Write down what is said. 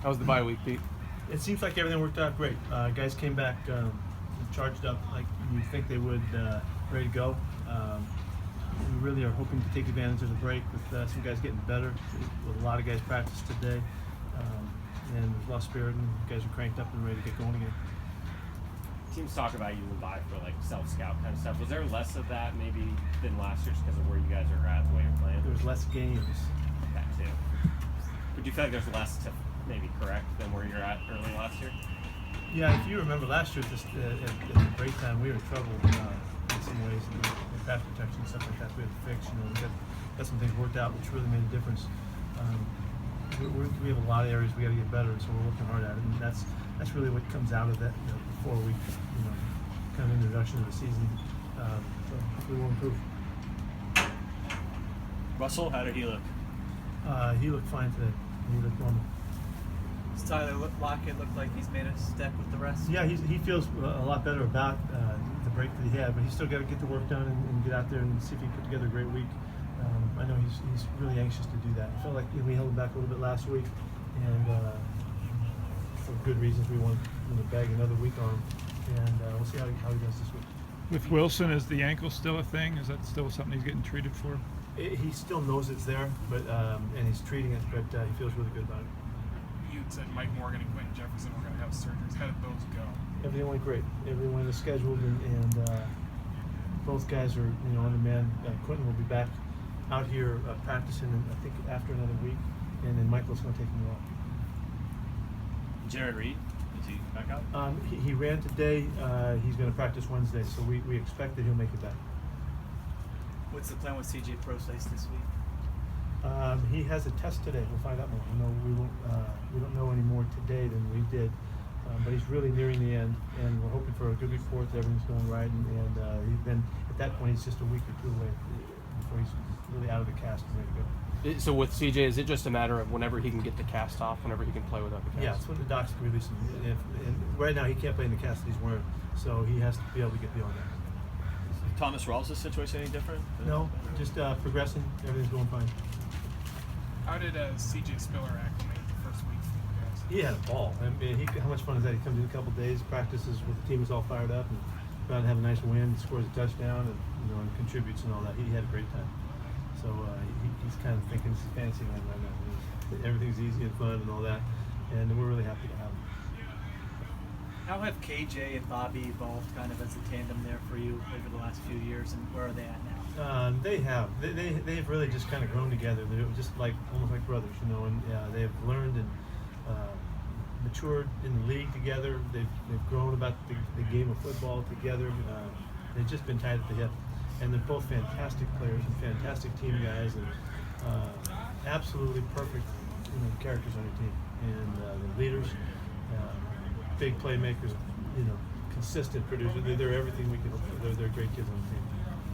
How was the bye week, Pete? It seems like everything worked out great. Guys came back charged up like you'd think they would, ready to go. We really are hoping to take advantage of the break with some guys getting better. With a lot of guys practiced today, and there's a lot of spirit, and guys are cranked up and ready to get going again. Teams talk about using the bye for like self-scout kind of stuff. Was there less of that maybe than last year just because of where you guys are at, the way you're playing? There was less games. That too. But do you feel like there's less to maybe correct than where you're at early last year? Yeah, if you remember last year, just at the break time, we were in trouble in some ways, in pass protection and stuff like that. We had to fix. We got some things worked out, which really made a difference. We have a lot of areas we got to get better, and so we're working hard at it. And that's really what comes out of that 4-week kind of introduction to the season. So hopefully we'll improve. Russell, how did he look? He looked fine today. He looked normal. Does Tyler Lockett look like he's made a step with the rest? Yeah, he feels a lot better about the break that he had, but he's still got to get the work done and get out there and see if he can put together a great week. I know he's really anxious to do that. I felt like we held him back a little bit last week, and for good reasons we want to bag another week on him, and we'll see how he does this week. With Wilson, is the ankle still a thing? Is that still something he's getting treated for? He still knows it's there, but and he's treating it, but he feels really good about it. You said Mike Morgan and Quentin Jefferson were going to have surgeries. How did those go? Everything went great. Everyone is scheduled, and both guys are on demand. Quentin will be back out here practicing, I think, after another week, and then Michael's going to take him off. Jared Reed, is he back out? He ran today. He's going to practice Wednesday, so we expect that he'll make it back. What's the plan with CJ Procise this week? He has a test today. We'll find out more. We don't know any more today than we did, but he's really nearing the end, and we're hoping for a good report that everything's going right. And then at that point, it's just a week or two away before he's really out of the cast and ready to go. So with CJ, is it just a matter of whenever he can get the cast off, whenever he can play without the cast? Yeah, it's when the docs can release him. And right now, he can't play in the cast that he's wearing, so he has to be able to get beyond that. Thomas Rawls' situation any different? No, just progressing. Everything's going fine. How did CJ Spiller acclimate the first week for you guys? He had a ball. I mean, how much fun is that? He comes in a couple days, practices with the team is all fired up, and go out and have a nice win, scores a touchdown, and and contributes and all that. He had a great time. So he's kind of thinking this is fantasy land right now. Everything's easy and fun and all that, and we're really happy to have him. How have KJ and Bobby evolved kind of as a tandem there for you over the last few years, and where are they at now? They have. They've really just kind of grown together. They're just almost like brothers, and they have learned and matured in the league together. They've grown about the game of football together. They've just been tied at the hip, and they're both fantastic players and fantastic team guys, and absolutely perfect characters on your team, and the leaders, big playmakers, consistent producers. They're everything we can hope for. They're great kids on the team.